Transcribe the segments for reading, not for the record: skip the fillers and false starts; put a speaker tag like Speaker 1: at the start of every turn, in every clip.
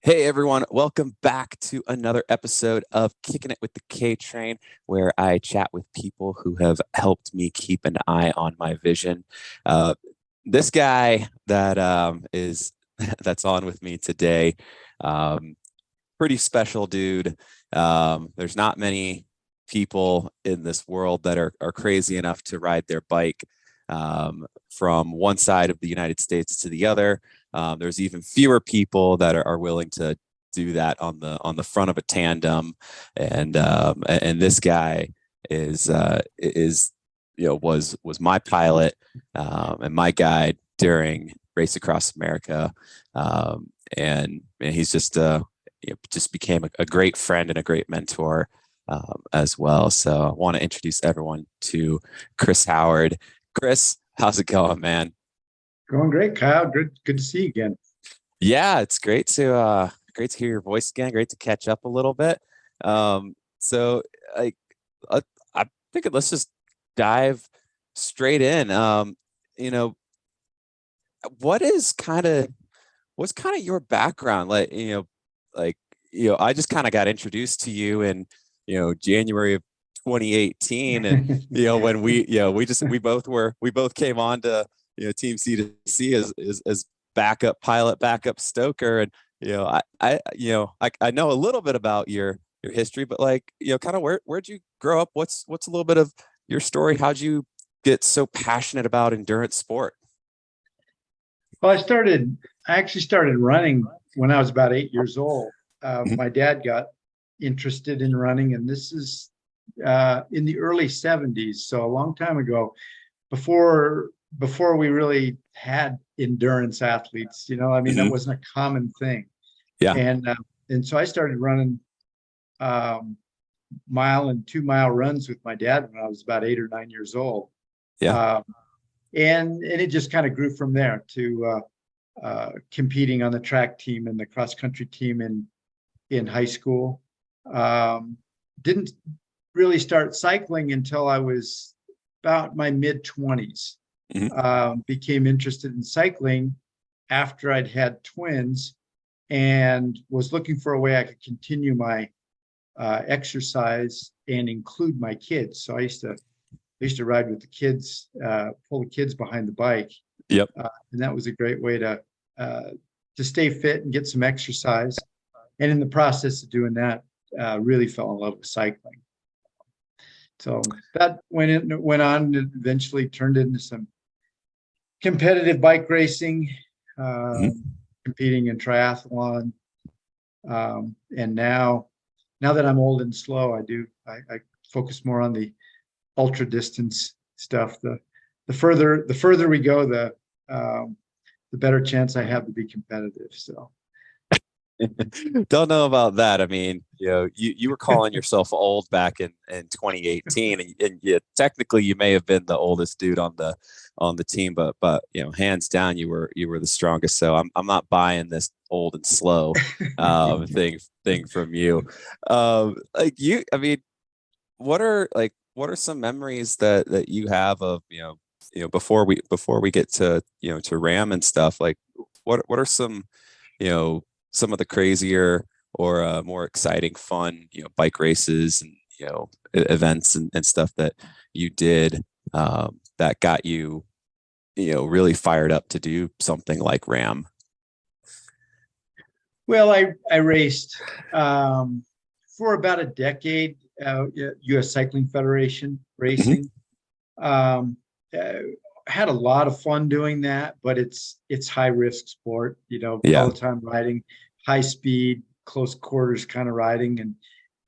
Speaker 1: Hey everyone, welcome back to another episode of Kicking It with the KTrain, where I chat with people who have helped me keep an eye on my vision. Uh, this guy that is that's on with me today, um, pretty special dude. There's not many people in this world that are crazy enough to ride their bike from one side of the United States to the other. There's even fewer people that are willing to do that on the front of a tandem, and this guy is was my pilot and my guide during Race Across America, and he's just became a great friend and a great mentor as well. So I want to introduce everyone to Chris Howard. Chris, how's it going, man?
Speaker 2: Going great, Kyle. Good to see you again.
Speaker 1: Yeah, it's great to hear your voice again. Great to catch up a little bit. So I I think let's just dive straight in. You know, what is kind of what's kind of your background? I just kind of got introduced to you in January of 2018, and when we both came on to Team C to C as backup pilot, backup stoker, and I know a little bit about your history, but kind of where'd you grow up? What's a little bit of your story? How'd you get so passionate about endurance sport?
Speaker 2: Well, I actually started running when I was about 8 years old.
Speaker 1: Mhm.
Speaker 2: My dad got interested in running, and this is in the early 70s, so a long time ago, before before we really had endurance athletes. I mean, that
Speaker 1: Mhm.
Speaker 2: wasn't a common thing.
Speaker 1: Yeah.
Speaker 2: And so I started running um, mile and 2 mile runs with my dad when I was about 8 or 9 years old.
Speaker 1: Yeah.
Speaker 2: Um, and it just kind of grew from there to competing on the track team and the cross country team in high school. Didn't really start cycling until I was about my mid 20s.
Speaker 1: Mhm.
Speaker 2: Became interested in cycling after I'd had twins and was looking for a way I could continue my exercise and include my kids. So I used to ride with the kids, pull the kids behind the bike,
Speaker 1: Yep.
Speaker 2: and that was a great way to stay fit and get some exercise. And in the process of doing that, really fell in love with cycling. So that went on, and eventually turned into some competitive bike racing,
Speaker 1: Mhm.
Speaker 2: competing in triathlon, and now that I'm old and slow, I focus more on the ultra distance stuff. The further we go, the better chance I have to be competitive. So
Speaker 1: Don't know about that. I mean, you were calling yourself old back in 2018, and yeah, technically you may have been the oldest dude on the team, but hands down you were the strongest. So I'm not buying this old and slow thing from you. I mean, what are some memories that you have of before we get to to Ram and stuff? Like what are some you know some of the crazier or more exciting fun bike races and events and stuff that you did that got you really fired up to do something like Ram?
Speaker 2: well, I raced for about a decade, U.S. Cycling Federation
Speaker 1: Mhm.
Speaker 2: racing. Um, uh, had a lot of fun doing that, but it's high risk sport,
Speaker 1: Yeah.
Speaker 2: all the time riding, high speed, close quarters kind of riding. And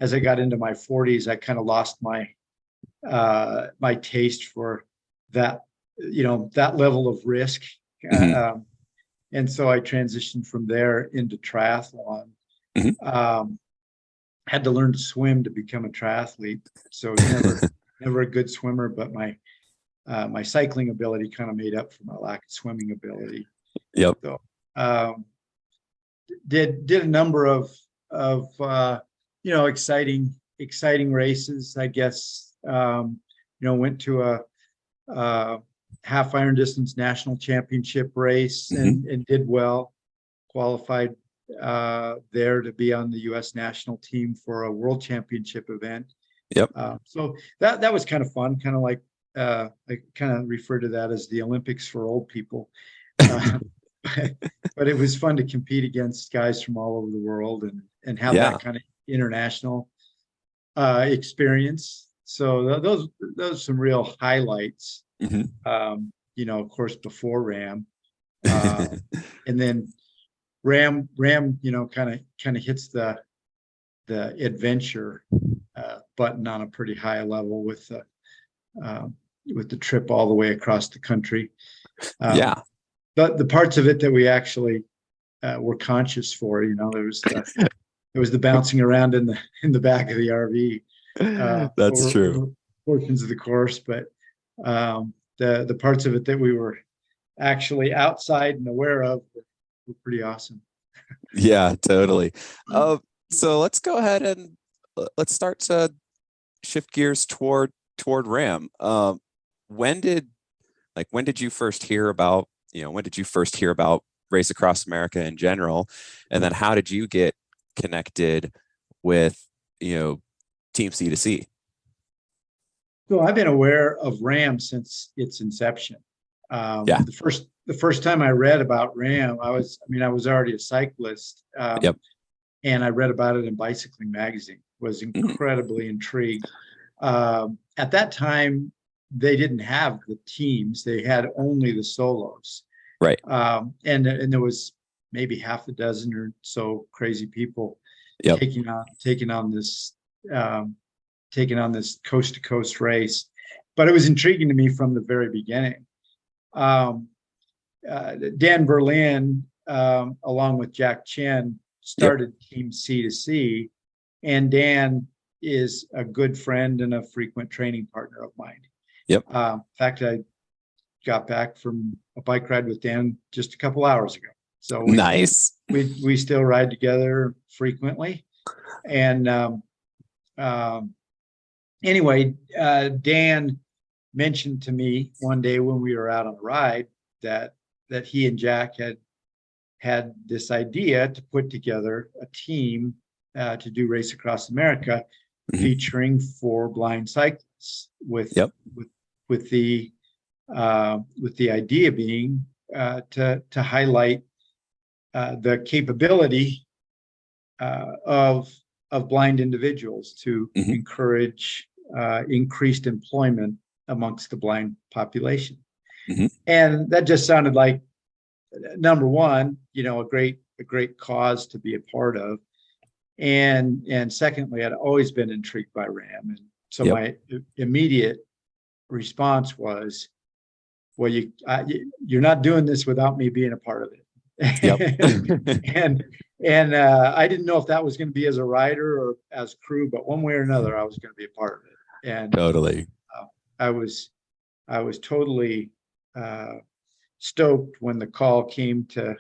Speaker 2: as I got into my 40s, I kind of lost my taste for that, that level of risk.
Speaker 1: Hmm.
Speaker 2: Um, and so I transitioned from there into triathlon.
Speaker 1: Hmm.
Speaker 2: Um, Had to learn to swim to become a triathlete. So I was never a good swimmer, but my cycling ability kind of made up for my lack of swimming ability.
Speaker 1: Yep.
Speaker 2: So um, did a number of exciting races, I guess. Went to a half iron distance national championship race
Speaker 1: Hmm.
Speaker 2: and did well. Qualified there to be on the U.S. national team for a world championship event.
Speaker 1: Yep.
Speaker 2: So that was kind of fun, kind of like I kind of refer to that as the Olympics for old people. Uh, but it was fun to compete against guys from all over the world and have
Speaker 1: Yeah.
Speaker 2: that kind of international experience. So those are some real highlights.
Speaker 1: Mhm.
Speaker 2: Of course, before Ram, and then Ram, kind of hits the adventure button on a pretty high level with the trip all the way across the country.
Speaker 1: Yeah.
Speaker 2: But the parts of it that we actually were conscious for, there was the bouncing around in the back of the RV
Speaker 1: That's true.
Speaker 2: over portions of the course, but the parts of it that we were actually outside and aware of were pretty awesome.
Speaker 1: Yeah, totally. So let's go ahead and let's start to shift gears toward Ram. When did you first hear about, when did you first hear about Race Across America in general? And then how did you get connected with, Team C2C?
Speaker 2: So I've been aware of RAM since its inception.
Speaker 1: Yeah.
Speaker 2: The first time I read about RAM, I was already a cyclist,
Speaker 1: Yep.
Speaker 2: and I read about it in Bicycling Magazine. Was incredibly intrigued. At that time, they didn't have the teams; they had only the solos.
Speaker 1: Right.
Speaker 2: And there was maybe half a dozen or so crazy people
Speaker 1: Yep.
Speaker 2: taking on this coast to coast race. But it was intriguing to me from the very beginning. Dan Berlin, along with Jack Chen, started Team C2C, and Dan is a good friend and a frequent training partner of mine.
Speaker 1: Yep.
Speaker 2: In fact, I got back from a bike ride with Dan just a couple hours ago. So
Speaker 1: nice.
Speaker 2: We still ride together frequently. And anyway, Dan mentioned to me one day when we were out on a ride that he and Jack had this idea to put together a team to do Race Across America, featuring 4 blind cyclists with the idea being to highlight the capability of blind individuals to encourage increased employment amongst the blind population. And that just sounded like, number one, a great cause to be a part of. And secondly, I'd always been intrigued by RAM. And so my immediate response was, well, you're not doing this without me being a part of it. and I didn't know if that was going to be as a rider or as crew, but one way or another, I was going to be a part of it. And
Speaker 1: totally,
Speaker 2: I was totally stoked when the call came to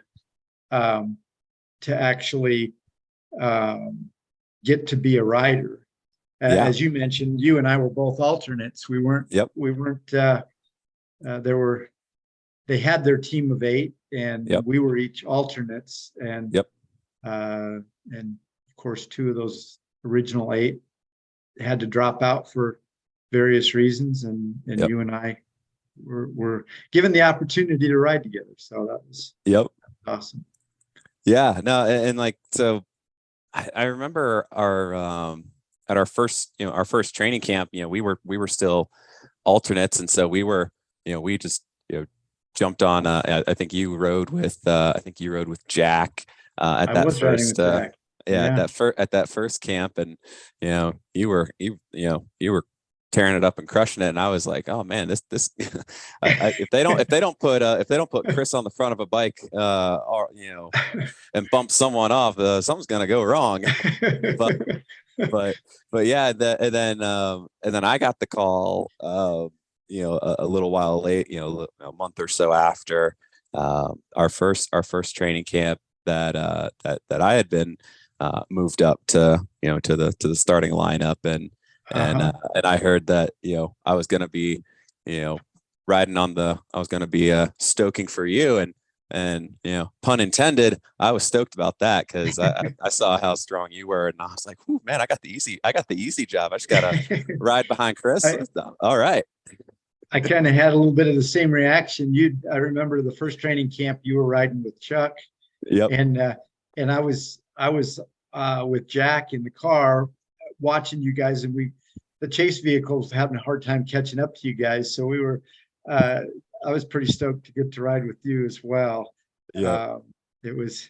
Speaker 2: actually get to be a rider. As you mentioned, you and I were both alternates. We weren't. They had their team of 8, and we were each alternates. And and of course, 2 of those original 8 had to drop out for various reasons, and you and I were given the opportunity to ride together. So that was awesome.
Speaker 1: Yeah, no, and like, so I remember our at our first training camp, we were still alternates, and so we just jumped on. I think you rode with Jack at that first at that first camp, and you were tearing it up and crushing it, and I was like, oh man, this if they don't put Chris on the front of a bike or and bump someone off, something's gonna go wrong. but yeah, and then I got the call a little while late, a month or so after our first training camp that I had been moved up to to the starting lineup, and I heard that I was going to be riding I was going to be stoking for you, and And, pun intended, I was stoked about that because I saw how strong you were, and I was like, "Whew, man, I got the easy job. I just gotta ride behind Chris."
Speaker 2: I,
Speaker 1: All right.
Speaker 2: I kind of had a little bit of the same reaction. I remember the first training camp you were riding with Chuck,
Speaker 1: Yep.
Speaker 2: and I was with Jack in the car watching you guys, and the chase vehicle was having a hard time catching up to you guys. So I was pretty stoked to get to ride with you as well.
Speaker 1: Yep.
Speaker 2: It was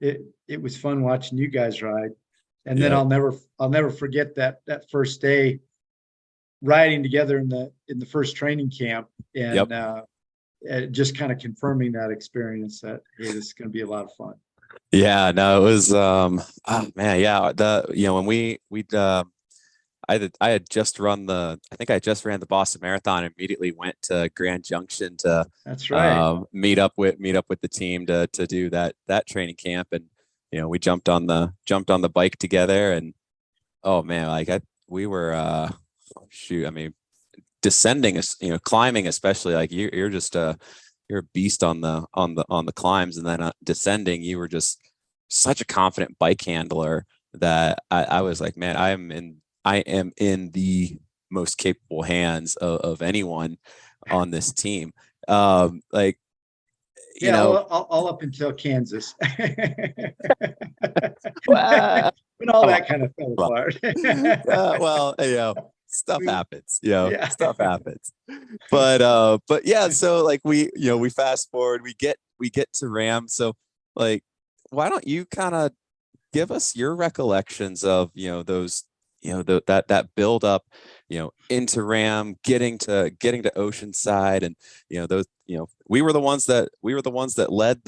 Speaker 2: it was fun watching you guys ride, and then
Speaker 1: Yep.
Speaker 2: I'll never forget that first day riding together in the first training camp,
Speaker 1: Yep.
Speaker 2: and just kind of confirming that experience that, hey, this is going to be a lot of fun.
Speaker 1: Yeah, no, it was oh man, yeah. When I had just run I think I just ran the Boston Marathon and immediately went to Grand Junction to
Speaker 2: That's right.
Speaker 1: meet up with the team to do that training camp. And we jumped on the bike together. And oh man, like we were shoot, I mean, descending, climbing, especially, like you're just you're a beast on the climbs. And then descending, you were just such a confident bike handler that I was like, man, I am in the most capable hands of anyone on this team. Like,
Speaker 2: Yeah, all up until Kansas.
Speaker 1: well,
Speaker 2: When all that kind of fell apart.
Speaker 1: well, stuff happens,
Speaker 2: Yeah.
Speaker 1: stuff happens. But yeah, so like we fast forward, we get to Ram. So like, why don't you kind of give us your recollections of, those, that build up, into Ram, getting to Oceanside, and, those, we were the ones that led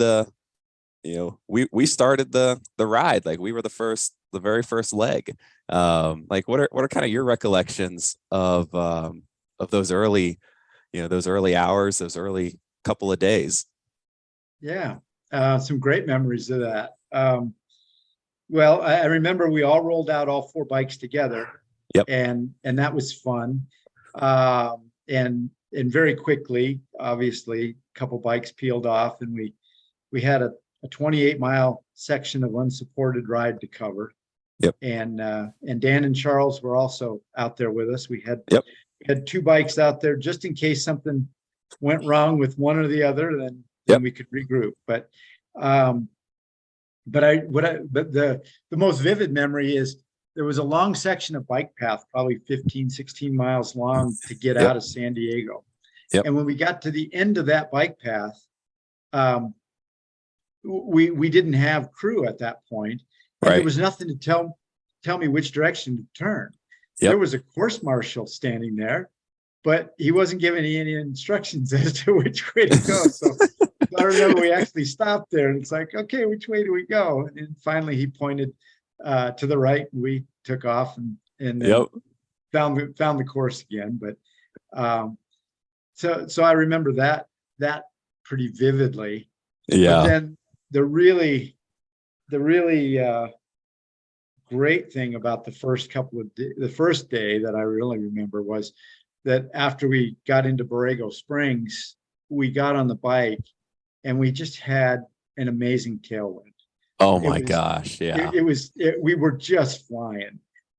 Speaker 1: we started the ride. Like, we were the very first leg. Like, what are kind of your recollections of those early, those early hours, those early couple of days?
Speaker 2: Yeah. Some great memories of that. Well, I remember we all rolled out all four bikes together,
Speaker 1: Yep.
Speaker 2: and that was fun. And very quickly, obviously, a couple bikes peeled off, and we had a 28-mile section of unsupported ride to cover.
Speaker 1: Yep.
Speaker 2: And Dan and Charles were also out there with us. We had
Speaker 1: Yep.
Speaker 2: two bikes out there just in case something went wrong with one or the other. Then
Speaker 1: Yep.
Speaker 2: we could regroup. But the most vivid memory is there was a long section of bike path, probably 15, 16 miles long, to get
Speaker 1: Yep.
Speaker 2: out of San Diego.
Speaker 1: Yep.
Speaker 2: And when we got to the end of that bike path, we didn't have crew at that point, and
Speaker 1: Right.
Speaker 2: there was nothing to tell me which direction to turn.
Speaker 1: Yep.
Speaker 2: There was a course marshal standing there, but he wasn't giving any instructions as to which way to go. So I remember we actually stopped there, and it's like, okay, which way do we go? And finally he pointed to the right, and we took off and then
Speaker 1: Yep.
Speaker 2: found the course again. But so I remember that pretty vividly.
Speaker 1: Yeah.
Speaker 2: But then the really great thing about the first day that I really remember was that after we got into Borrego Springs, we got on the bike and we just had an amazing tailwind.
Speaker 1: Oh my gosh. Yeah.
Speaker 2: We were just flying.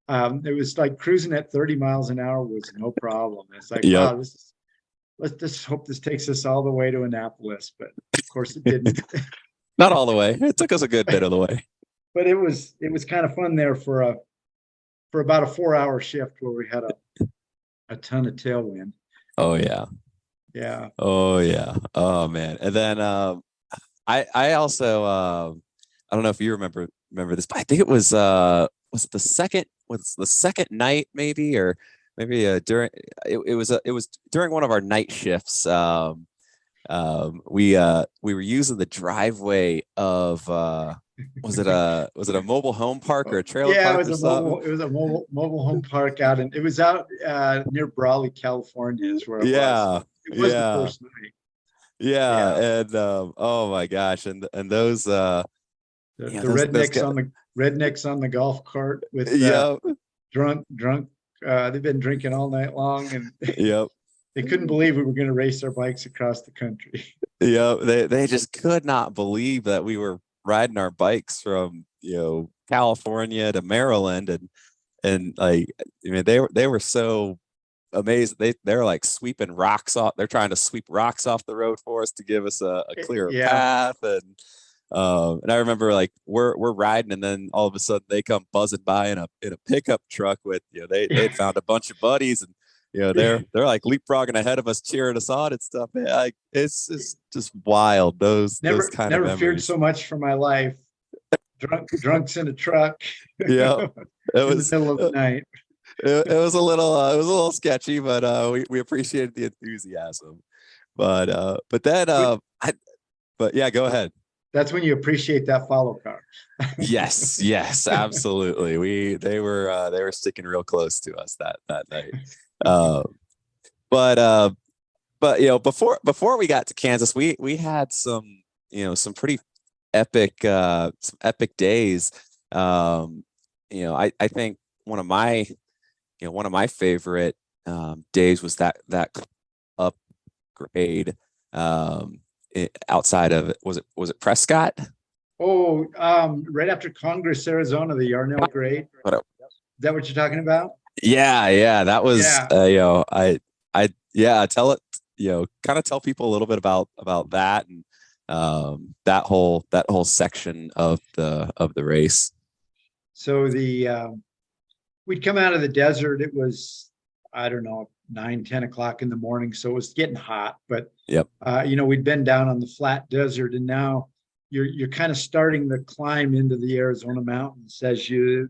Speaker 2: It was like cruising at 30 miles an hour was no problem. It's like,
Speaker 1: Yep.
Speaker 2: wow, let's just hope this takes us all the way to Annapolis. But of course it didn't.
Speaker 1: Not all the way. It took us a good bit of the way.
Speaker 2: But it was kind of fun there for about a 4-hour shift where we had a ton of tailwind.
Speaker 1: Oh yeah.
Speaker 2: Yeah.
Speaker 1: Oh yeah. Oh man. And then I also I don't know if you remember this, but I think it was it the second night, maybe, or maybe during it was during one of our night shifts. We were using the driveway of was it a mobile home park or a trailer
Speaker 2: Yeah,
Speaker 1: park or something?
Speaker 2: it was a mobile home park it was out near Brawley, California is where it was.
Speaker 1: Yeah.
Speaker 2: It was the
Speaker 1: Yeah.
Speaker 2: first night.
Speaker 1: Yeah.
Speaker 2: Yeah.
Speaker 1: And oh my gosh. And those
Speaker 2: The rednecks on the golf cart with
Speaker 1: Yep.
Speaker 2: drunk. They've been drinking all night long, and
Speaker 1: Yep.
Speaker 2: They couldn't believe we were going to race our bikes across the country.
Speaker 1: Yeah, they just could not believe that we were riding our bikes from, California to Maryland, and like, I mean, they were so amazed. They're like sweeping rocks off. They're trying to sweep rocks off the road for us to give us a clearer
Speaker 2: Yeah.
Speaker 1: path. And I remember, like, we're riding, and then all of a sudden they come buzzing by in a pickup truck with, they'd found a bunch of buddies, and they're like leapfrogging ahead of us, cheering us on and stuff. Man, it's just wild, those kind of
Speaker 2: Never feared
Speaker 1: memories.
Speaker 2: so much for my life. Drunks in a truck.
Speaker 1: Yeah, it
Speaker 2: In the
Speaker 1: was
Speaker 2: middle of the night.
Speaker 1: it was a little sketchy, but we appreciated the enthusiasm. But then but yeah, go ahead.
Speaker 2: That's when you appreciate that follow car.
Speaker 1: Yes, absolutely. They were sticking real close to us that night. Uh, but before we got to Kansas, we had some pretty epic days. I think one of my favorite days was that upgrade, outside of, was it Prescott?
Speaker 2: Oh, right after Congress, Arizona, the Yarnell grade.
Speaker 1: What a-
Speaker 2: Is that what you're talking about?
Speaker 1: yeah, that was,
Speaker 2: Yeah.
Speaker 1: yeah, tell it, kind of tell people a little bit about that, and that whole section of the race.
Speaker 2: So we'd come out of the desert. It was, I don't know, 9, 10 o'clock in the morning. So it was getting hot, but
Speaker 1: Yep.
Speaker 2: we'd been down on the flat desert, and now you're kind of starting the climb into the Arizona mountains as you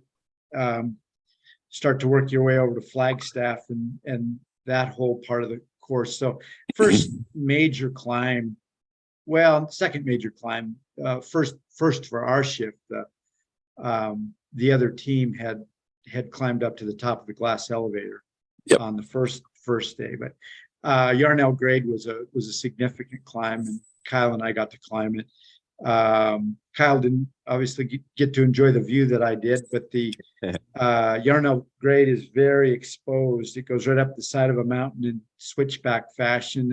Speaker 2: start to work your way over to Flagstaff and that whole part of the course. So first major climb, well, second major climb, first for our shift. The other team had climbed up to the top of the glass elevator. Yep. On the first day, but Yarnell grade was a significant climb, and Kyle and I got to climb it. Kyle didn't obviously get to enjoy the view that I did, but the Yarnell grade is very exposed. It goes right up the side of a mountain in switchback fashion,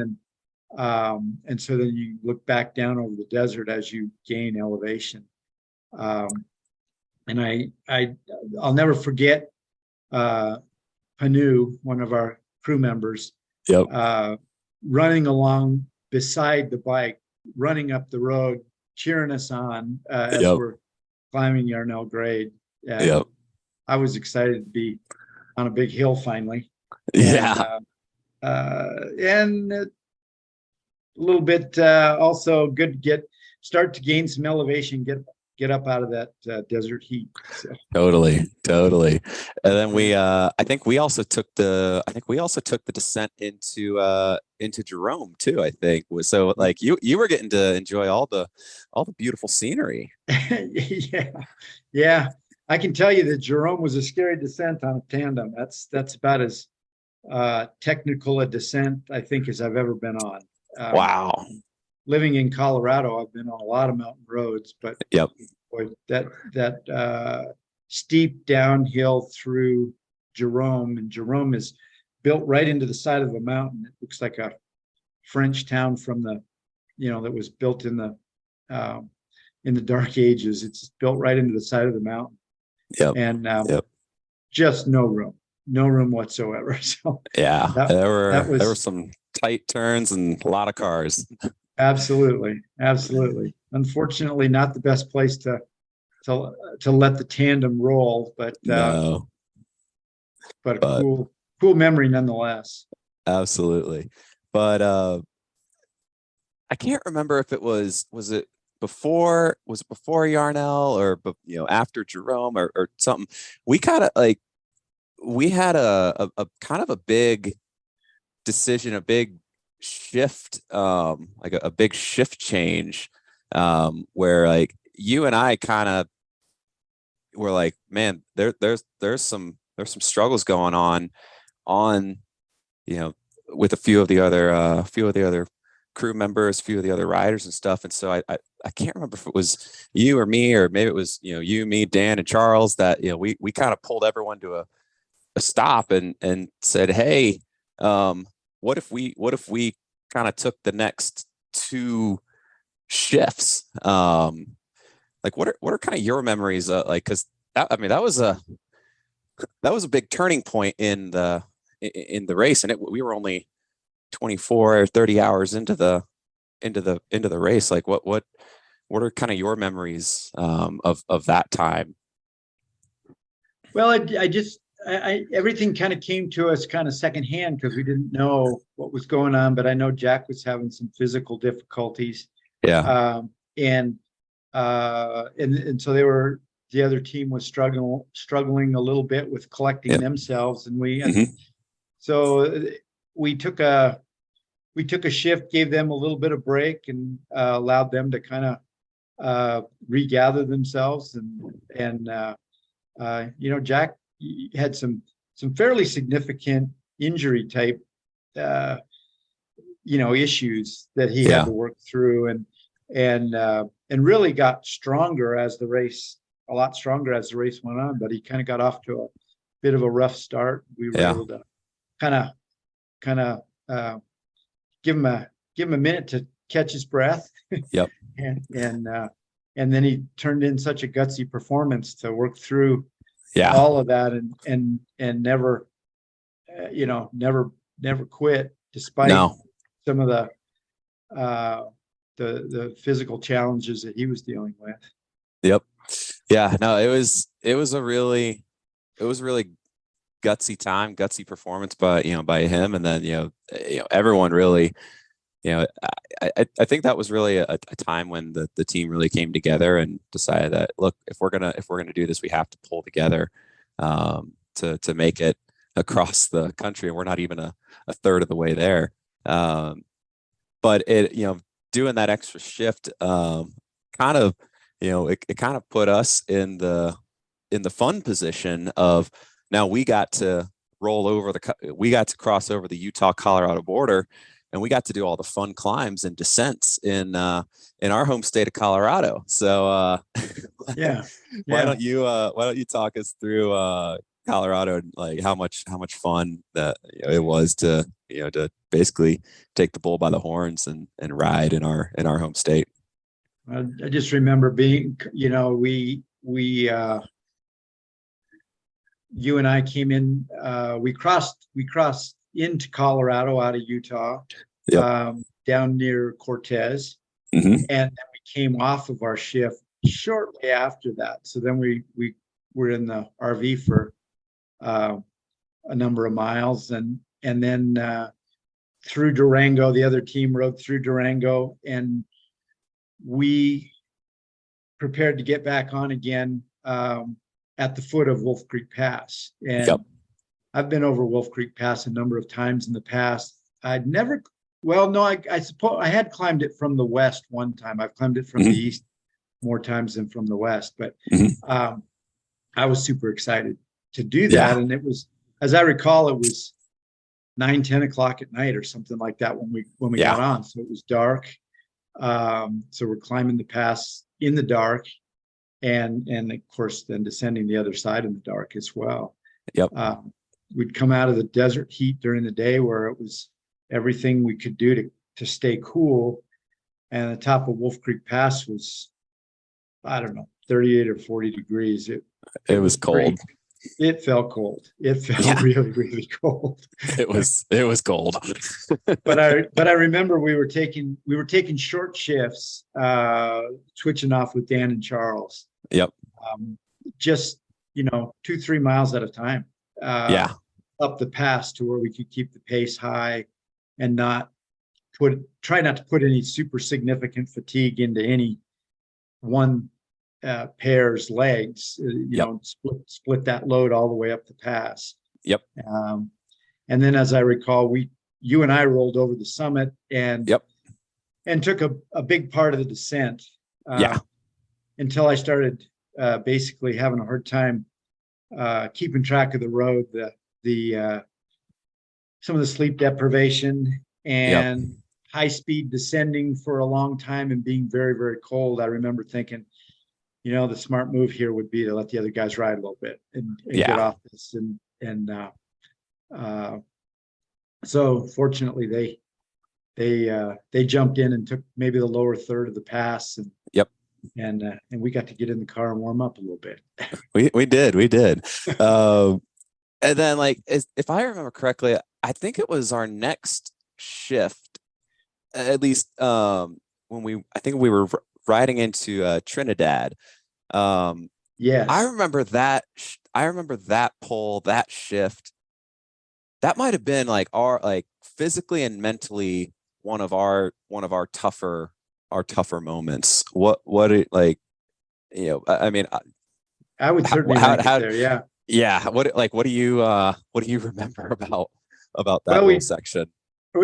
Speaker 2: and so then you look back down over the desert as you gain elevation. And I'll never forget Panu, one of our crew members,
Speaker 1: Yep.
Speaker 2: Running along beside the bike, running up the road, cheering us on as
Speaker 1: Yep.
Speaker 2: we're climbing Yarnell grade.
Speaker 1: Yep.
Speaker 2: I was excited to be on a big hill finally.
Speaker 1: Yeah.
Speaker 2: And a little bit also good to start to gain some elevation, get up out of that desert heat. So.
Speaker 1: Totally. And then I think we also took the descent into Jerome too. I think was, so like you were getting to enjoy all the beautiful scenery.
Speaker 2: Yeah. I can tell you that Jerome was a scary descent on a tandem. That's about as technical a descent, I think, as I've ever been on.
Speaker 1: Wow.
Speaker 2: Living in Colorado, I've been on a lot of mountain roads, but
Speaker 1: yep.
Speaker 2: Boy, that steep downhill through Jerome, and Jerome is built right into the side of a mountain. It looks like a French town from the, that was built in the Dark Ages. It's built right into the side of the mountain.
Speaker 1: Yep.
Speaker 2: And
Speaker 1: yep.
Speaker 2: Just no room whatsoever. So
Speaker 1: yeah, there were some tight turns and a lot of cars. Absolutely.
Speaker 2: Unfortunately, not the best place to let the tandem roll, but
Speaker 1: no.
Speaker 2: But a cool memory nonetheless.
Speaker 1: Absolutely. But I can't remember if it was it before Yarnell, or after Jerome, or something. We kind of we had a kind of a big decision, a big shift, like a big shift change, where like you and I kind of were like, man, there's some struggles going on with a few of the other crew members, a few of the other riders and stuff. And so I can't remember if it was you or me, or maybe it was you, me, Dan, and Charles, that we kind of pulled everyone to a stop and said, hey, what if we kind of took the next two shifts? Like what are kind of your memories, like, because I mean that was a big turning point in the race, and we were only 24 or 30 hours into the race. Like what are kind of your memories of that time?
Speaker 2: Well, everything kind of came to us kind of secondhand because we didn't know what was going on. But I know Jack was having some physical difficulties,
Speaker 1: Yeah.
Speaker 2: um, and and so the other team was struggling a little bit with collecting
Speaker 1: Yep.
Speaker 2: themselves, and
Speaker 1: Hmm.
Speaker 2: so we took a shift, gave them a little bit of break, and allowed them to kind of regather themselves, and Jack had some fairly significant injury type uh, issues that he had
Speaker 1: Yeah.
Speaker 2: to work through, and really got stronger as the race a lot stronger as the race went on. But he kind of got off to a bit of a rough start. We were
Speaker 1: Yeah.
Speaker 2: able to kind of uh, give him a minute to catch his breath,
Speaker 1: Yep.
Speaker 2: and then he turned in such a gutsy performance to work through
Speaker 1: Yeah.
Speaker 2: all of that, and never never quit despite
Speaker 1: No.
Speaker 2: some of uh the physical challenges that he was dealing with.
Speaker 1: Yep. Yeah. No, it was a really gutsy time, gutsy performance by him, and then everyone really, I think that was really a time when the team really came together and decided that, look, if we're gonna do this, we have to pull together, to make it across the country, and we're not even a third of the way there. Um, but doing that extra shift, kind of, it kind of put us in the fun position of, now we got to cross over the Utah Colorado border, and we got to do all the fun climbs and descents in our home state of Colorado. So
Speaker 2: Yeah,
Speaker 1: why
Speaker 2: yeah.
Speaker 1: don't you talk us through Colorado, and like how much fun that it was to basically take the bull by the horns and ride in our home state.
Speaker 2: I just remember being, we you and I came in, we crossed into Colorado out of Utah,
Speaker 1: Yep.
Speaker 2: down near Cortez,
Speaker 1: Hmm.
Speaker 2: and then we came off of our shift shortly after that. So then we were in the RV for uh, a number of miles, and then through Durango. The other team rode through Durango, and we prepared to get back on again, at the foot of Wolf Creek Pass.
Speaker 1: Yep.
Speaker 2: And I've been over Wolf Creek Pass a number of times in the past. I'd never, well, no, I suppose I had climbed it from the west one time. I've climbed it from the
Speaker 1: Hmm.
Speaker 2: east more times than from the west, but
Speaker 1: Hmm.
Speaker 2: um, I was super excited to do that.
Speaker 1: Yeah.
Speaker 2: And it was, as I recall, it was 9, 10 o'clock at night or something like that when we got
Speaker 1: Yeah.
Speaker 2: on. So it was dark. So we're climbing the pass in the dark, and of course then descending the other side in the dark as well.
Speaker 1: Yep.
Speaker 2: Um, we'd come out of the desert heat during the day where it was everything we could do to stay cool, and the top of Wolf Creek Pass was, I don't know, 38 or 40 degrees. It
Speaker 1: It
Speaker 2: it
Speaker 1: was
Speaker 2: was
Speaker 1: cold.
Speaker 2: pretty. It felt cold. It felt
Speaker 1: Yeah.
Speaker 2: really, really cold.
Speaker 1: It was cold.
Speaker 2: But I remember we were taking short shifts, switching off with Dan and Charles,
Speaker 1: Yep.
Speaker 2: um, just 2-3 miles at a time, uh,
Speaker 1: Yeah.
Speaker 2: up the pass to where we could keep the pace high and try not to put any super significant fatigue into any one pair's legs.
Speaker 1: Yep.
Speaker 2: Split that load all the way up the pass.
Speaker 1: Yep.
Speaker 2: Um, and then, as I recall, you and I rolled over the summit and
Speaker 1: Yep.
Speaker 2: took a big part of the descent,
Speaker 1: Yeah.
Speaker 2: until I started basically having a hard time keeping track of the road, the some of the sleep deprivation
Speaker 1: Yep.
Speaker 2: and high speed descending for a long time and being very, very cold. I remember thinking, the smart move here would be to let the other guys ride a little bit and get
Speaker 1: Yeah.
Speaker 2: off this, and uh, So fortunately, they jumped in and took maybe the lower third of the pass,
Speaker 1: Yep.
Speaker 2: And we got to get in the car and warm up a little bit.
Speaker 1: We did. Um, and then like if I remember correctly, I think it was our next shift, at least when I think we were riding into Trinidad. Um, I
Speaker 2: Yes.
Speaker 1: remember that. I remember that pull, that shift. That might have been like our like physically and mentally one of our tougher moments. What it like I mean
Speaker 2: I would certainly rank it
Speaker 1: how
Speaker 2: there. Yeah.
Speaker 1: yeah what do you remember about that
Speaker 2: Well,
Speaker 1: little section?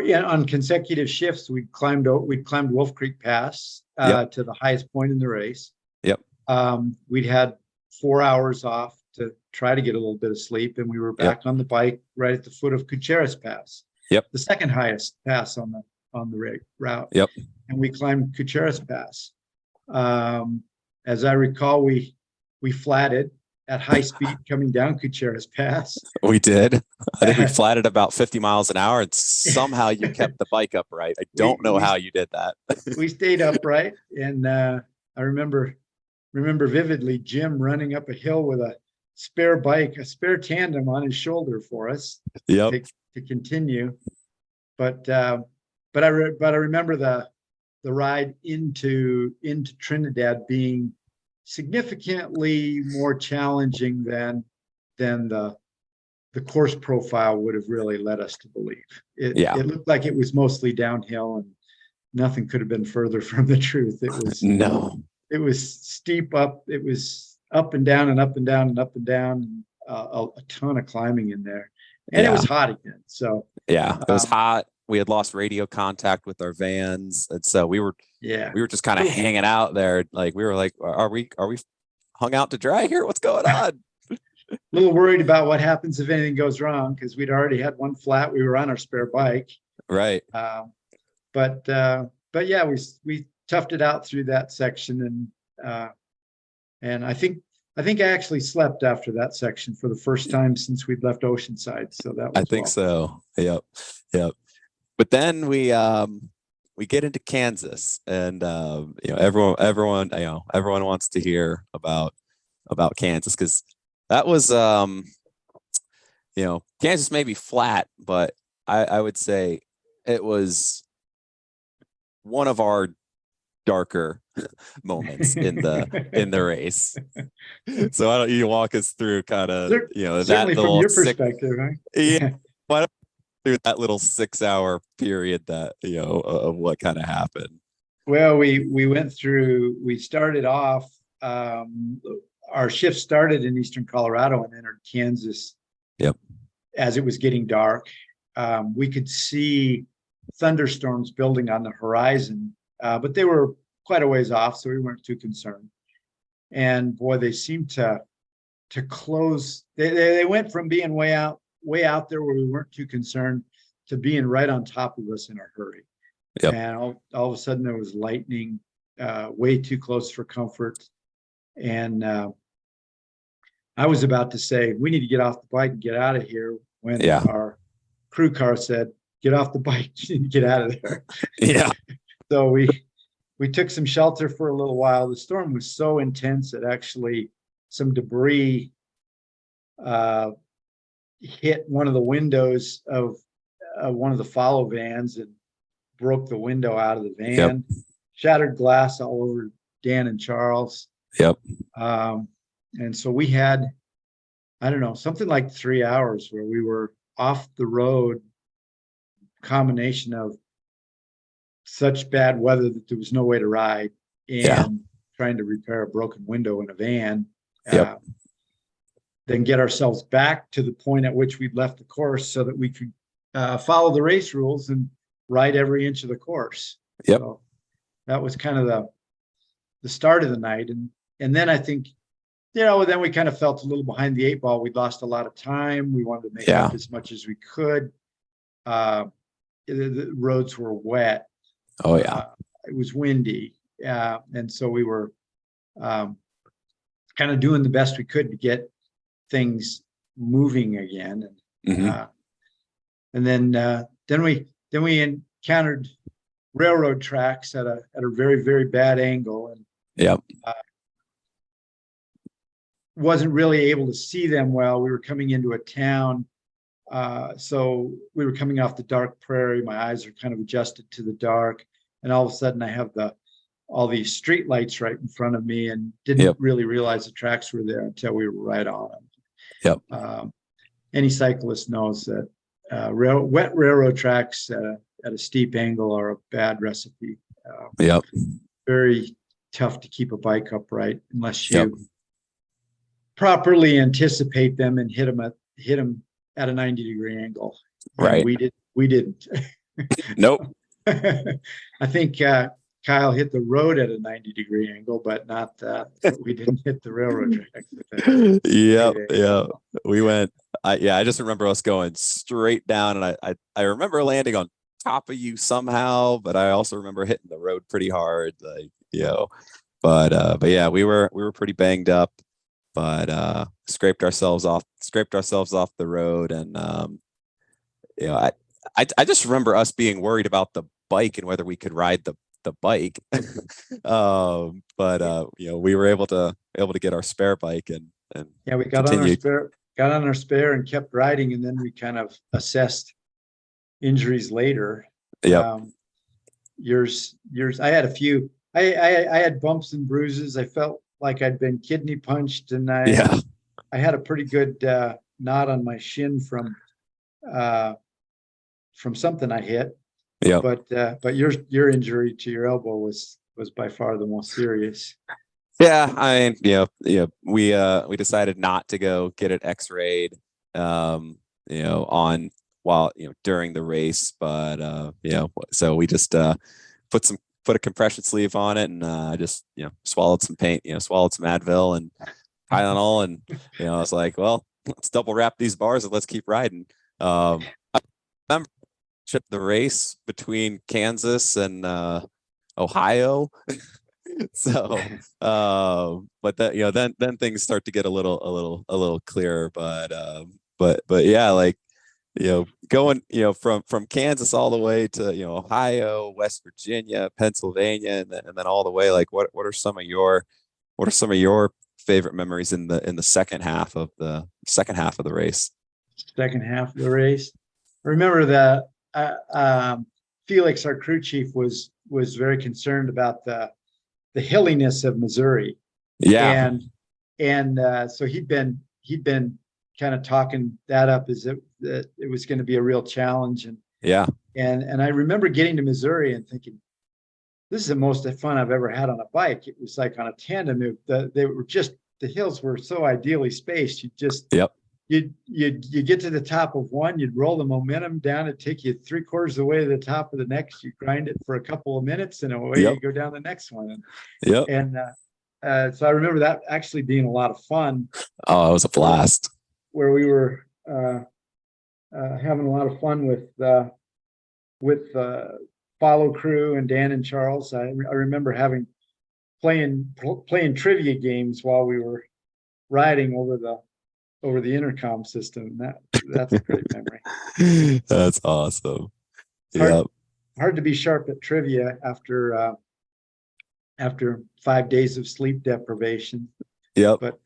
Speaker 2: yeah, on consecutive shifts, we'd climbed Wolf Creek Pass
Speaker 1: Yep.
Speaker 2: to the highest point in the race.
Speaker 1: Yep.
Speaker 2: We'd had 4 hours off to try to get a little bit of sleep, and we were
Speaker 1: Yep.
Speaker 2: back on the bike right at the foot of Kucheras Pass,
Speaker 1: Yep.
Speaker 2: the second highest pass on the route.
Speaker 1: Yep.
Speaker 2: And we climbed Kucheras Pass. Um, as I recall, we flatted at high speed coming down Kucheras Pass.
Speaker 1: We did. I think we flatted about 50 miles an hour, and somehow you kept the bike upright. I
Speaker 2: we
Speaker 1: don't know
Speaker 2: we
Speaker 1: how you did that.
Speaker 2: we stayed upright, and I remember vividly Jim running up a hill with a spare bike, a spare tandem on his shoulder for us
Speaker 1: Yep.
Speaker 2: to continue. But I remember the ride into Trinidad being significantly more challenging than the course profile would have really led us to believe.
Speaker 1: Yeah.
Speaker 2: It looked like it was mostly downhill, and nothing could have been further from the truth.
Speaker 1: No.
Speaker 2: It was steep up. It was up and down and up and down and up and down. A ton of climbing in there, and it
Speaker 1: Yeah.
Speaker 2: was hot again. So
Speaker 1: Yeah. It was hot. We had lost radio contact with our vans, and so we were just kind of hanging out there. Like we were like, are we hung out to dry here? What's going on?
Speaker 2: a little worried about what happens if anything goes wrong, because we'd already had one flat. We were on our spare bike,
Speaker 1: Right.
Speaker 2: But yeah, we toughed it out through that section, and I think I actually slept after that section for the first time since we'd left Oceanside. So that was
Speaker 1: I think so. Yep. Yep. But then we get into Kansas, and everyone wants to hear about Kansas, because that was Kansas may be flat, but I would say it was one of our darker moments in the race. So why don't you walk us through kind of that
Speaker 2: certainly from
Speaker 1: little
Speaker 2: your perspective, right?
Speaker 1: Yeah. Why don't through that little 6 hour period that of what kind of happened?
Speaker 2: Well, we started off, our shift started in eastern Colorado and entered Kansas.
Speaker 1: Yep.
Speaker 2: As it was getting dark. We could see thunderstorms building on the horizon, but they were quite a ways off, so we weren't too concerned. And boy, they seemed to close. They went from being way out there where we weren't too concerned to being right on top of us in a hurry.
Speaker 1: Yep.
Speaker 2: And all of a sudden there was lightning, way too close for comfort. And I was about to say, we need to get off the bike and get out of here, when our crew car said, get off the bike, you need to get out of there.
Speaker 1: Yeah.
Speaker 2: So we took some shelter for a little while. The storm was so intense that actually some debris hit one of the windows of one of the follow vans and broke the window out of the van. Yep. Shattered glass all over Dan and Charles.
Speaker 1: Yep.
Speaker 2: And so we had, I don't know, something like 3 hours where we were off the road, combination of such bad weather that there was no way to ride, and trying to repair a broken window in a van.
Speaker 1: Yep.
Speaker 2: Then get ourselves back to the point at which we'd left the course so that we could follow the race rules and ride every inch of the course.
Speaker 1: Yep.
Speaker 2: So that was kind of the start of the night. And then I think, then we kind of felt a little behind the eight ball. We'd lost a lot of time. We wanted to make up as much as we could. The roads were wet.
Speaker 1: Oh yeah.
Speaker 2: It was windy. And so we were kind of doing the best we could to get things moving again. And And then we encountered railroad tracks at a very, very bad angle, and
Speaker 1: Yep.
Speaker 2: wasn't really able to see them well. We were coming into a town, so we were coming off the dark prairie. My eyes are kind of adjusted to the dark, and all of a sudden I have all these street lights right in front of me, and didn't
Speaker 1: Yep.
Speaker 2: really realize the tracks were there until we were right on them.
Speaker 1: Yep.
Speaker 2: Any cyclist knows that wet railroad tracks at a steep angle are a bad recipe.
Speaker 1: Yep.
Speaker 2: Very tough to keep a bike upright unless you
Speaker 1: Yep.
Speaker 2: properly anticipate them and hit them at a 90-degree angle. And
Speaker 1: Right.
Speaker 2: we didn't.
Speaker 1: Nope.
Speaker 2: I think Kyle hit the road at a 90-degree angle, but not we didn't hit the railroad tracks.
Speaker 1: Yep. Yeah. We went. I just remember us going straight down, and I remember landing on top of you somehow, but I also remember hitting the road pretty hard, like, but yeah, we were pretty banged up, but scraped ourselves off the road, and I just remember us being worried about the bike and whether we could ride the bike. But we were able to get our spare bike and
Speaker 2: yeah, we got on our spare and kept riding, and then we kind of assessed injuries later.
Speaker 1: Yep.
Speaker 2: Yours. I had a few. I had bumps and bruises. I felt like I'd been kidney punched, and I had a pretty good knot on my shin from something I hit.
Speaker 1: Yeah.
Speaker 2: But your injury to your elbow was by far the most serious.
Speaker 1: Yeah, I mean, we decided not to go get it X-rayed, during the race, but so we just put a compression sleeve on it, and just swallowed some pain, swallowed some Advil and Tylenol, and I was like, well, let's double wrap these bars and let's keep riding. I remember the race between Kansas and Ohio. So but that then things start to get a little clearer, but yeah, like going from Kansas all the way to Ohio, West Virginia, Pennsylvania, and then all the way, like what are some of your favorite memories in the second half of the race?
Speaker 2: Second half of the race, I remember that Felix, our crew chief, was very concerned about the hilliness of Missouri.
Speaker 1: Yeah.
Speaker 2: And so he'd been kind of talking that up as that it was going to be a real challenge. And I remember getting to Missouri and thinking, this is the most fun I've ever had on a bike. It was like on a tandem. The hills were so ideally spaced. You get to the top of one, you'd roll the momentum down, it'd take you 3/4 of the way to the top of the next, you grind it for a couple of minutes, and away you go down the next one. So I remember that actually being a lot of fun.
Speaker 1: Oh, it was a blast.
Speaker 2: Where we were having a lot of fun with follow crew and Dan and Charles. I remember playing trivia games while we were riding over the intercom system. That's a great memory.
Speaker 1: That's awesome.
Speaker 2: Hard to be sharp at trivia after 5 days of sleep deprivation.
Speaker 1: Yep.
Speaker 2: But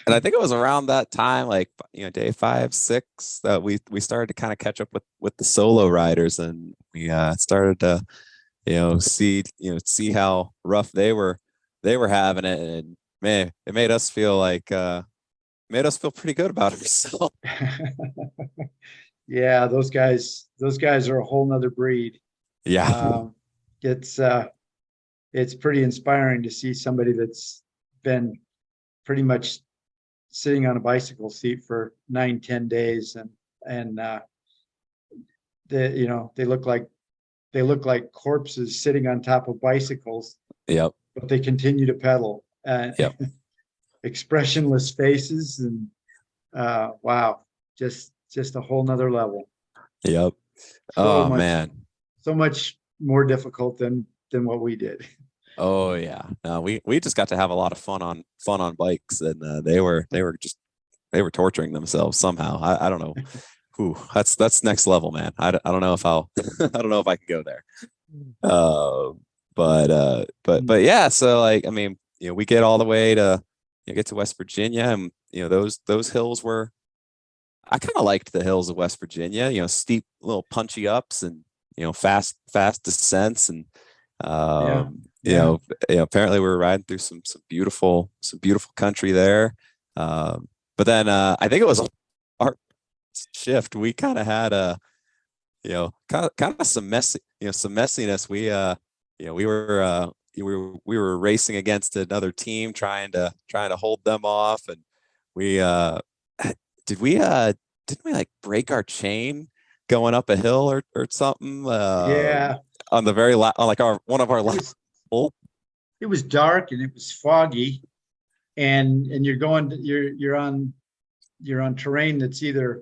Speaker 1: and I think it was around that time, like day 5, 6, that we started to kind of catch up with the solo riders, and we started to see how rough they were having it, and man, it made us feel pretty good about ourselves.
Speaker 2: Yeah, those guys are a whole nother breed.
Speaker 1: Yeah.
Speaker 2: It's pretty inspiring to see somebody that's been pretty much sitting on a bicycle seat for 9-10 days, and they look like corpses sitting on top of bicycles.
Speaker 1: Yep.
Speaker 2: But they continue to pedal.
Speaker 1: Yep.
Speaker 2: Expressionless faces, and wow, just a whole nother level.
Speaker 1: Yep. Man, so
Speaker 2: much more difficult than what we did.
Speaker 1: Oh yeah, no, we just got to have a lot of fun on bikes, and they were torturing themselves somehow. I don't know That's next level, man. I don't know if I'll I don't know if I can go there. Uh, but yeah. So like, I mean, we get all the way to get to West Virginia, and those hills were. I kind of liked the hills of West Virginia. Steep, little punchy ups, and fast descents, and
Speaker 2: Yeah,
Speaker 1: um, you
Speaker 2: yeah,
Speaker 1: know, apparently we were riding through some beautiful country there. But then I think it was our shift. We kind of had a kind of some messiness. We were racing against another team, trying to hold them off, and we did we didn't we like break our chain going up a hill or something
Speaker 2: yeah.
Speaker 1: on the very on like our one of our
Speaker 2: It
Speaker 1: last
Speaker 2: was it was dark and it was foggy, and you're on terrain that's either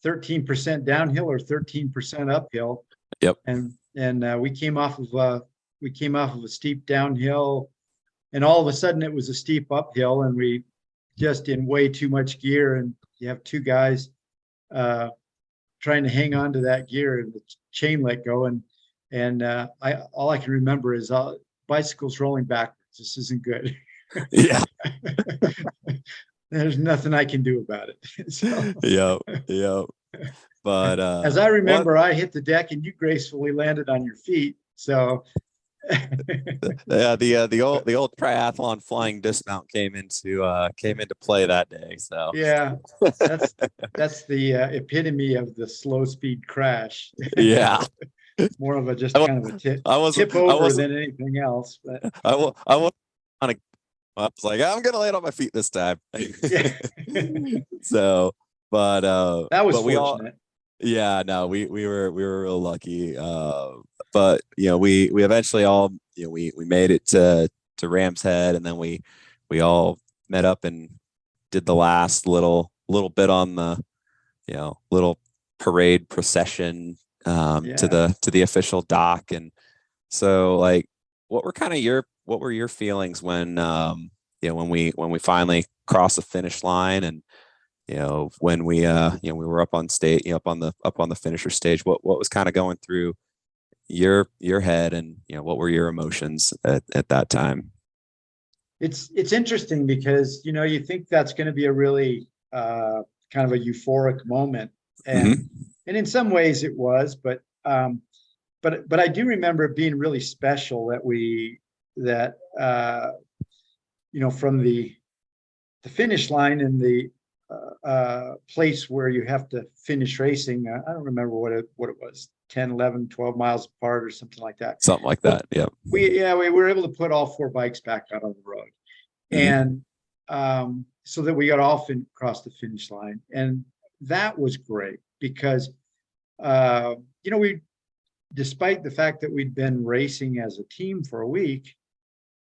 Speaker 2: 13% downhill or 13% uphill,
Speaker 1: Yep.
Speaker 2: and we came off of a steep downhill, and all of a sudden it was a steep uphill, and we just in way too much gear, and you have two guys uh, trying to hang on to that gear, and the chain let go, and I all I can remember is bicycles rolling backwards. This isn't good.
Speaker 1: Yeah.
Speaker 2: There's nothing I can do about it. So
Speaker 1: Yep. Yep. But
Speaker 2: as I
Speaker 1: what
Speaker 2: remember, I hit the deck and you gracefully landed on your feet. So
Speaker 1: the old triathlon flying dismount came into play that day. So
Speaker 2: yeah, that's that's the epitome of the slow speed crash.
Speaker 1: yeah.
Speaker 2: More of a
Speaker 1: I,
Speaker 2: just
Speaker 1: wa-
Speaker 2: kind of a
Speaker 1: I wasn't
Speaker 2: tip
Speaker 1: I
Speaker 2: over
Speaker 1: wasn't
Speaker 2: than anything else. But
Speaker 1: I was on a I was like, I'm gonna land on my feet this time.
Speaker 2: yeah,
Speaker 1: So, but
Speaker 2: that was
Speaker 1: but we all
Speaker 2: fortunate.
Speaker 1: yeah, no, we were real lucky. But we eventually all we made it to Ram's Head, and then we all met up and did the last little bit on the little parade procession to
Speaker 2: Yeah.
Speaker 1: the official dock. And so like what were your feelings when we finally crossed the finish line, and when we were up on stage, up on the finisher stage, what was kind of going through your head, and what were your emotions at that time?
Speaker 2: It's interesting because you think that's going to be a really kind of a euphoric moment, and
Speaker 1: Hmm.
Speaker 2: and in some ways it was, but I do remember it being really special that from the finish line and the place where you have to finish racing. I don't remember what it was, 10, 11, 12 miles apart or something like that.
Speaker 1: Something like
Speaker 2: But
Speaker 1: that. Yep.
Speaker 2: we were able to put all four bikes back out on the road,
Speaker 1: Hmm.
Speaker 2: and so that we got all across the finish line, and that was great because we, despite the fact that we'd been racing as a team for a week,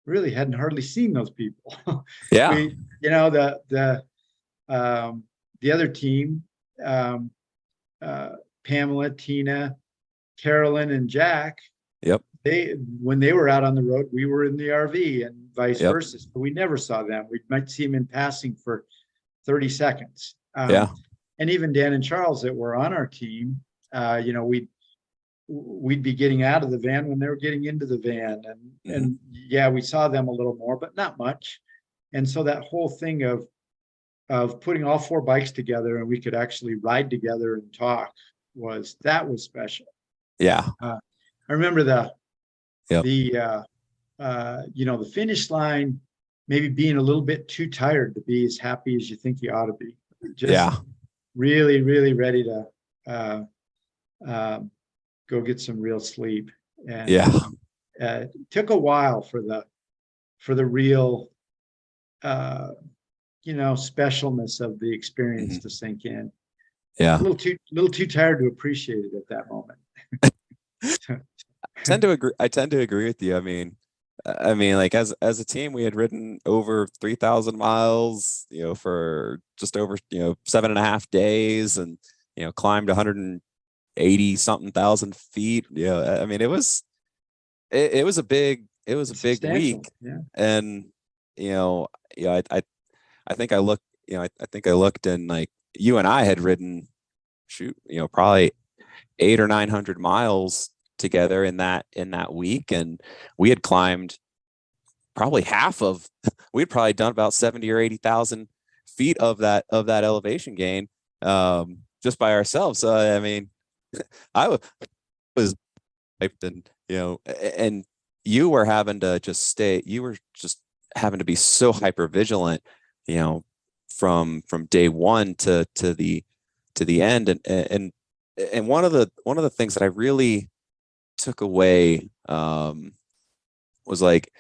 Speaker 2: really hadn't hardly seen those people.
Speaker 1: Yeah.
Speaker 2: we you know the other team, um, uh, Pamela, Tina, Carolyn, and Jack,
Speaker 1: Yep.
Speaker 2: they when they were out on the road, we were in the RV, and vice
Speaker 1: Yep.
Speaker 2: versa. So we never saw them. We might see them in passing for 30 seconds.
Speaker 1: Yeah.
Speaker 2: And even Dan and Charles that were on our team, we'd be getting out of the van when they were getting into the van, and
Speaker 1: Hmm.
Speaker 2: yeah, we saw them a little more, but not much. And so that whole thing of putting all four bikes together and we could actually ride together and talk was special.
Speaker 1: Yeah.
Speaker 2: I remember the
Speaker 1: Yep.
Speaker 2: the the finish line maybe being a little bit too tired to be as happy as you think you ought to be. Just
Speaker 1: Yeah.
Speaker 2: really, really ready to uh, uh, go get some real sleep. And
Speaker 1: Yeah.
Speaker 2: it took a while for the real specialness of the experience
Speaker 1: Hmm.
Speaker 2: to sink in.
Speaker 1: Yeah.
Speaker 2: A little too tired to appreciate it at that moment.
Speaker 1: I tend to agree with you. I mean, like as a team, we had ridden over 3,000 miles, for just over 7.5 days, and climbed 180 something thousand feet. I mean, it was a big
Speaker 2: Substantial.
Speaker 1: week,
Speaker 2: Yeah.
Speaker 1: and you know, I think I looked, and like you and I had ridden shoot, probably 800 or 900 miles together in that week, and we had climbed probably half of we'd probably done about 70 or 80,000 feet of that elevation gain, just by ourselves. So I mean, I was hyped, and and you were just having to be so hyper vigilant, from day one to the end. And one of the things that I really took away, was like,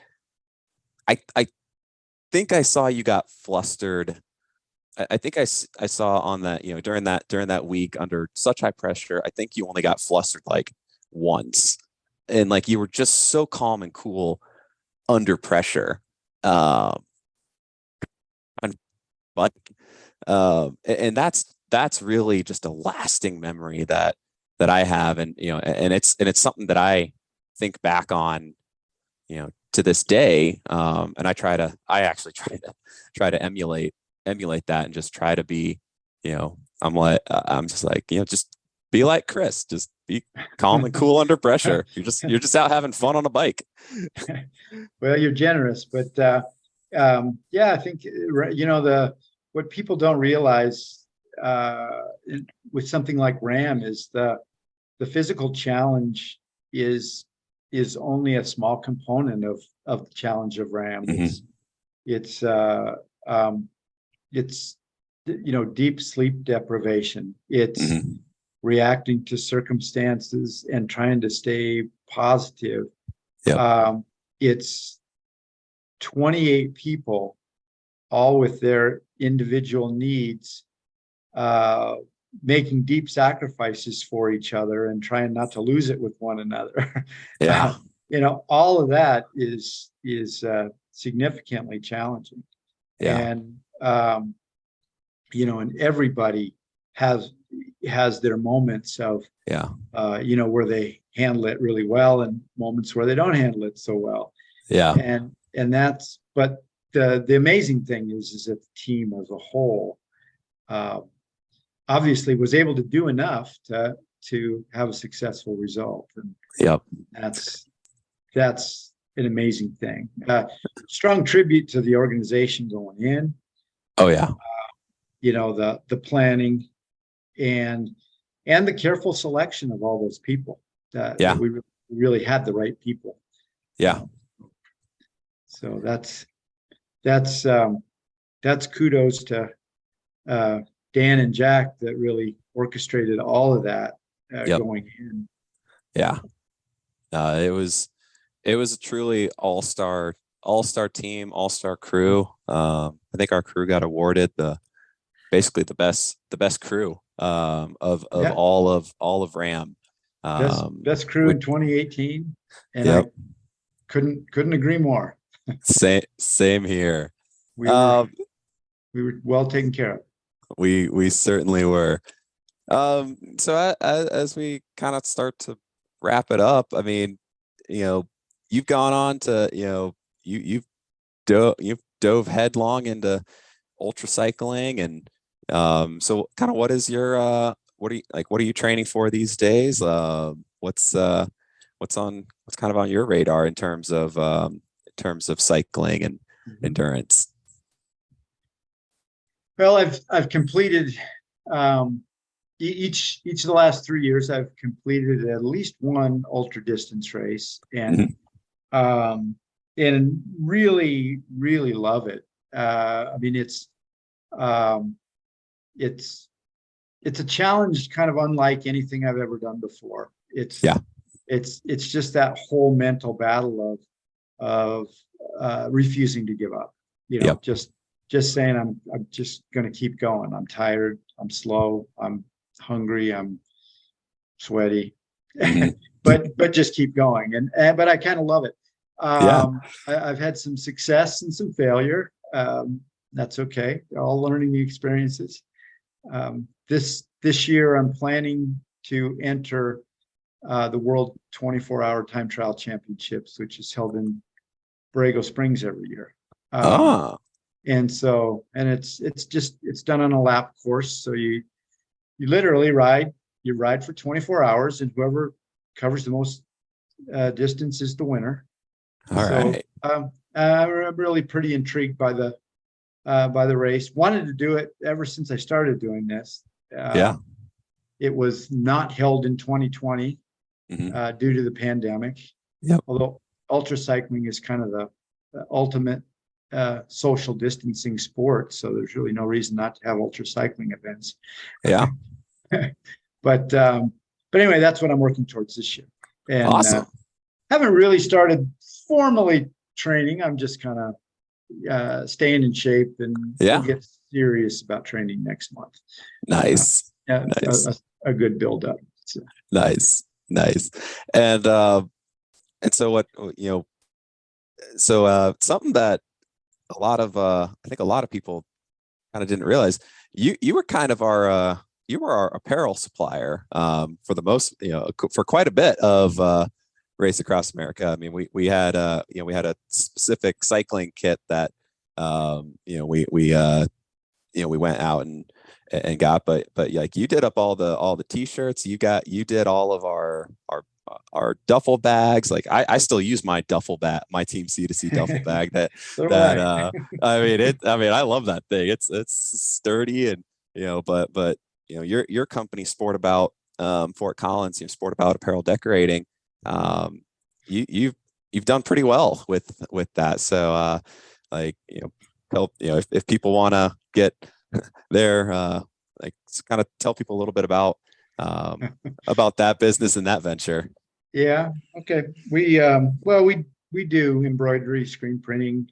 Speaker 1: I think I saw you got flustered. I think I saw on that, during that week under such high pressure, I think you only got flustered like once. And like you were just so calm and cool under pressure. Um, and, but and that's really just a lasting memory that I have. And and it's something that I think back on, to this day. And I actually try to emulate that, and just try to be, I'm just like, just be like Chris, just be calm and cool under pressure. You're just out having fun on a bike.
Speaker 2: Well, you're generous, but yeah, I think the what people don't realize with something like RAM is the physical challenge is only a small component of the challenge of RAM.
Speaker 1: Mm-hmm.
Speaker 2: It's it's deep sleep deprivation. It's
Speaker 1: Mm-hmm.
Speaker 2: reacting to circumstances and trying to stay positive.
Speaker 1: Yep.
Speaker 2: It's 28 people, all with their individual needs, making deep sacrifices for each other and trying not to lose it with one another.
Speaker 1: Yeah.
Speaker 2: All of that is significantly challenging.
Speaker 1: Yeah.
Speaker 2: And and everybody has their moments of
Speaker 1: Yeah.
Speaker 2: where they handle it really well, and moments where they don't handle it so well.
Speaker 1: Yeah.
Speaker 2: And that's, but the amazing thing is that the team as a whole obviously was able to do enough to have a successful result. And
Speaker 1: Yep.
Speaker 2: that's an amazing thing. Strong tribute to the organization going in.
Speaker 1: Oh yeah.
Speaker 2: The planning and the careful selection of all those people, that
Speaker 1: Yeah.
Speaker 2: we really had the right people.
Speaker 1: Yeah.
Speaker 2: So that's kudos to Dan and Jack that really orchestrated all of that
Speaker 1: Yep.
Speaker 2: going in.
Speaker 1: Yeah. It was a truly all-star team, all-star crew. I think our crew got awarded basically the best crew, of
Speaker 2: Yeah,
Speaker 1: all of RAM.
Speaker 2: best crew in
Speaker 1: Which,
Speaker 2: 2018, and I
Speaker 1: yep.
Speaker 2: couldn't agree more.
Speaker 1: Same here.
Speaker 2: We were
Speaker 1: Um,
Speaker 2: we were well taken care of.
Speaker 1: we certainly were. So as we kind of start to wrap it up, I mean, you've gone on to, you've dove headlong into ultra cycling. And so kind of what are you training for these days? What's kind of on your radar in terms of cycling and
Speaker 2: Mhm.
Speaker 1: endurance?
Speaker 2: Well, I've completed each of the last 3 years. I've completed at least one ultra distance race,
Speaker 1: Mhm.
Speaker 2: um, and really love it. I mean, um, it's it's a challenge kind of unlike anything I've ever done before.
Speaker 1: Yeah.
Speaker 2: It's just that whole mental battle of refusing to give up.
Speaker 1: Yep.
Speaker 2: Just saying I'm just going to keep going. I'm tired. I'm slow. I'm hungry. I'm sweaty,
Speaker 1: Mhm.
Speaker 2: but just keep going. But I kind of love it.
Speaker 1: Yeah.
Speaker 2: I've had some success and some failure. That's okay. They're all learning experiences. This year, I'm planning to enter the World 24-Hour Time Trial Championships, which is held in Borrego Springs every year.
Speaker 1: Ah.
Speaker 2: And it's done on a lap course. So you literally you ride for 24 hours, and whoever covers the most distance is the winner.
Speaker 1: All
Speaker 2: So
Speaker 1: right.
Speaker 2: I'm really pretty intrigued by the race. Wanted to do it ever since I started doing this.
Speaker 1: Yeah.
Speaker 2: It was not held in 2020 due to the pandemic.
Speaker 1: Yep.
Speaker 2: Although ultra cycling is kind of the ultimate social distancing sport, so there's really no reason not to have ultra cycling events.
Speaker 1: Yeah.
Speaker 2: But anyway, that's what I'm working towards this year, and
Speaker 1: Awesome.
Speaker 2: haven't really started formally training. I'm just kind of staying in shape, and
Speaker 1: Yeah.
Speaker 2: we'll get serious about training next month.
Speaker 1: Nice.
Speaker 2: Yeah,
Speaker 1: Nice.
Speaker 2: a good build up. So.
Speaker 1: Nice. Nice. And so what, something that I think a lot of people kind of didn't realize, you were kind of our you were our apparel supplier for the most, for quite a bit of Race Across America. I mean, we had we had a specific cycling kit that we went out and got, but like you did up all the t-shirts. You did all of our duffel bags. Like I still use my duffel bag, my Team C2C duffel bag
Speaker 2: So
Speaker 1: I mean I love that thing. It's sturdy, and but your company Sport About, Fort Collins, Sport About Apparel Decorating, you've done pretty well with that. So help, if people want to get their like kind of tell people a little bit about that business and that venture.
Speaker 2: Yeah. Okay. We do embroidery, screen printing,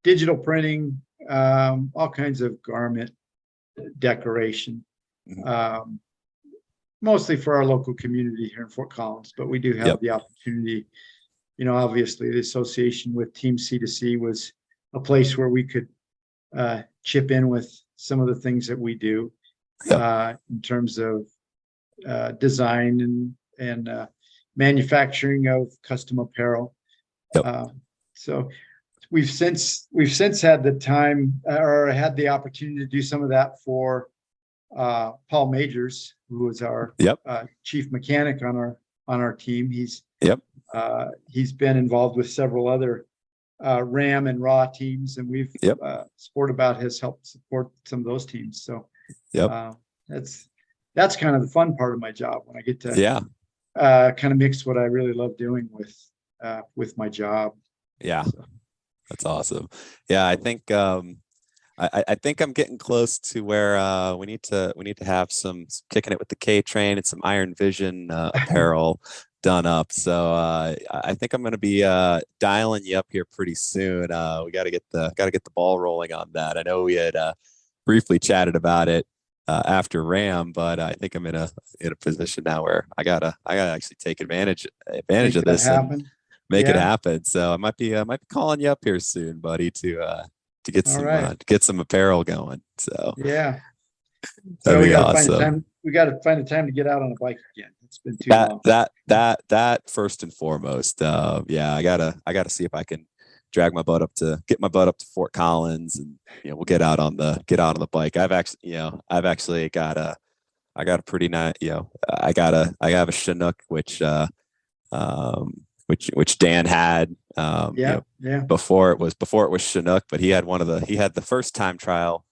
Speaker 2: digital printing, all kinds of garment decoration, mostly for our local community here in Fort Collins. But we do have the opportunity. Obviously, the association with Team C2C was a place where we could chip in with some of the things that we do in terms of design and manufacturing of custom apparel. So we've since had the time or had the opportunity to do some of that for Paul Majors, who was our chief mechanic on our team. He's been involved with several other RAM and raw teams, and we've Sport About has helped support some of those teams. So that's kind of the fun part of my job, when I get to kind of mix what I really love doing with my job.
Speaker 1: Yeah. So. That's awesome. Yeah, I think I think I'm getting close to where we need to have some Kicking It with the KTrain and some Iron Vision apparel done up. So I think I'm going to be dialing you up here pretty soon. We got to get the ball rolling on that. I know we had briefly chatted about it after Ram, but I think I'm in a position now where I gotta actually take advantage of this and make it happen. So I might be calling you up here soon, buddy, to get some apparel going. So
Speaker 2: so we got to
Speaker 1: awesome.
Speaker 2: find a time. We got to find a time to get out on a bike again. It's been too long.
Speaker 1: That first and foremost. I gotta see if I can get my butt up to Fort Collins, and we'll get out on the bike. I've actually got a pretty nice, I have a Chinook which Dan had before it was Chinook, but he had the first time trial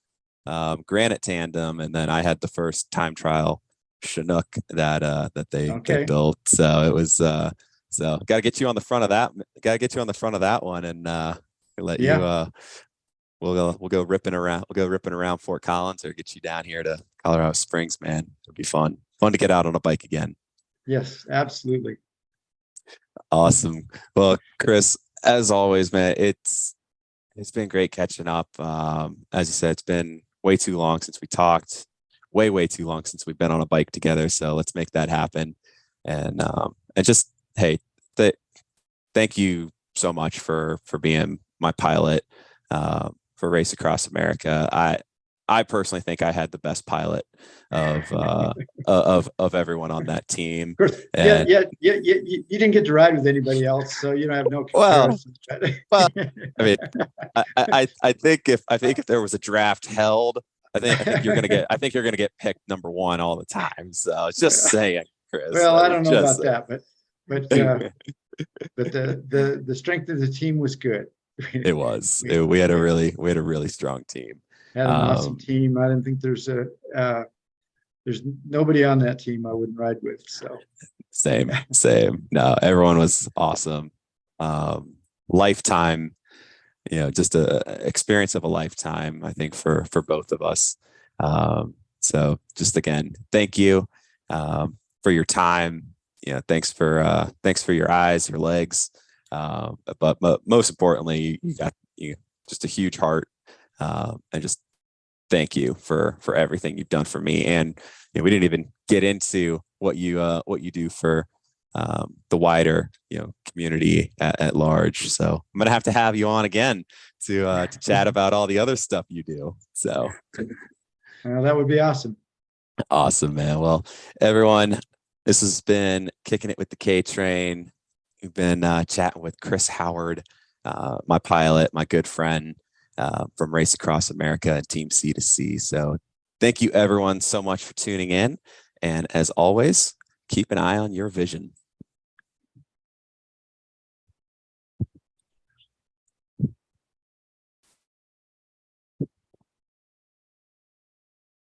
Speaker 1: Granite Tandem, and then I had the first time trial Chinook that they built. So it was so got to get you on the front of that one, and let you we'll go ripping around Fort Collins, or get you down here to Colorado Springs, man. It'll be fun to get out on a bike again.
Speaker 2: Yes, absolutely.
Speaker 1: Awesome. Well, Chris, as always, man, it's been great catching up. As you said, it's been way too long since we talked, way too long since we've been on a bike together. So let's make that happen. And just, hey, thank you so much for being my pilot for Race Across America. I personally think I had the best pilot of everyone on that team.
Speaker 2: And you didn't get to ride with anybody else, so you don't have no comparison.
Speaker 1: Well, I mean, I think if there was a draft held, I think you're gonna get picked number one all the time. So just saying, Chris.
Speaker 2: Well,
Speaker 1: I
Speaker 2: I
Speaker 1: mean,
Speaker 2: don't know
Speaker 1: just
Speaker 2: about that, but the strength of the team was good.
Speaker 1: it was.
Speaker 2: We
Speaker 1: We had a
Speaker 2: we
Speaker 1: really strong team.
Speaker 2: had an awesome
Speaker 1: Um,
Speaker 2: team. I didn't think there's nobody on that team I wouldn't ride with. So
Speaker 1: same. No, everyone was awesome. Lifetime, just a experience of a lifetime, I think for both of us. So just again, thank you for your time. Thanks for your eyes, your legs. But most importantly, you got just a huge heart. And just thank you for everything you've done for me. And we didn't even get into what you do for the wider community at large. So I'm gonna have to have you on again to chat about all the other stuff you do. So
Speaker 2: that would be awesome.
Speaker 1: awesome, man. Well, everyone, this has been Kicking It with the KTrain. We've been chatting with Chris Howard, my pilot, my good friend from Race Across America and Team C2C. So thank you, everyone, so much for tuning in. And as always, keep an eye on your vision.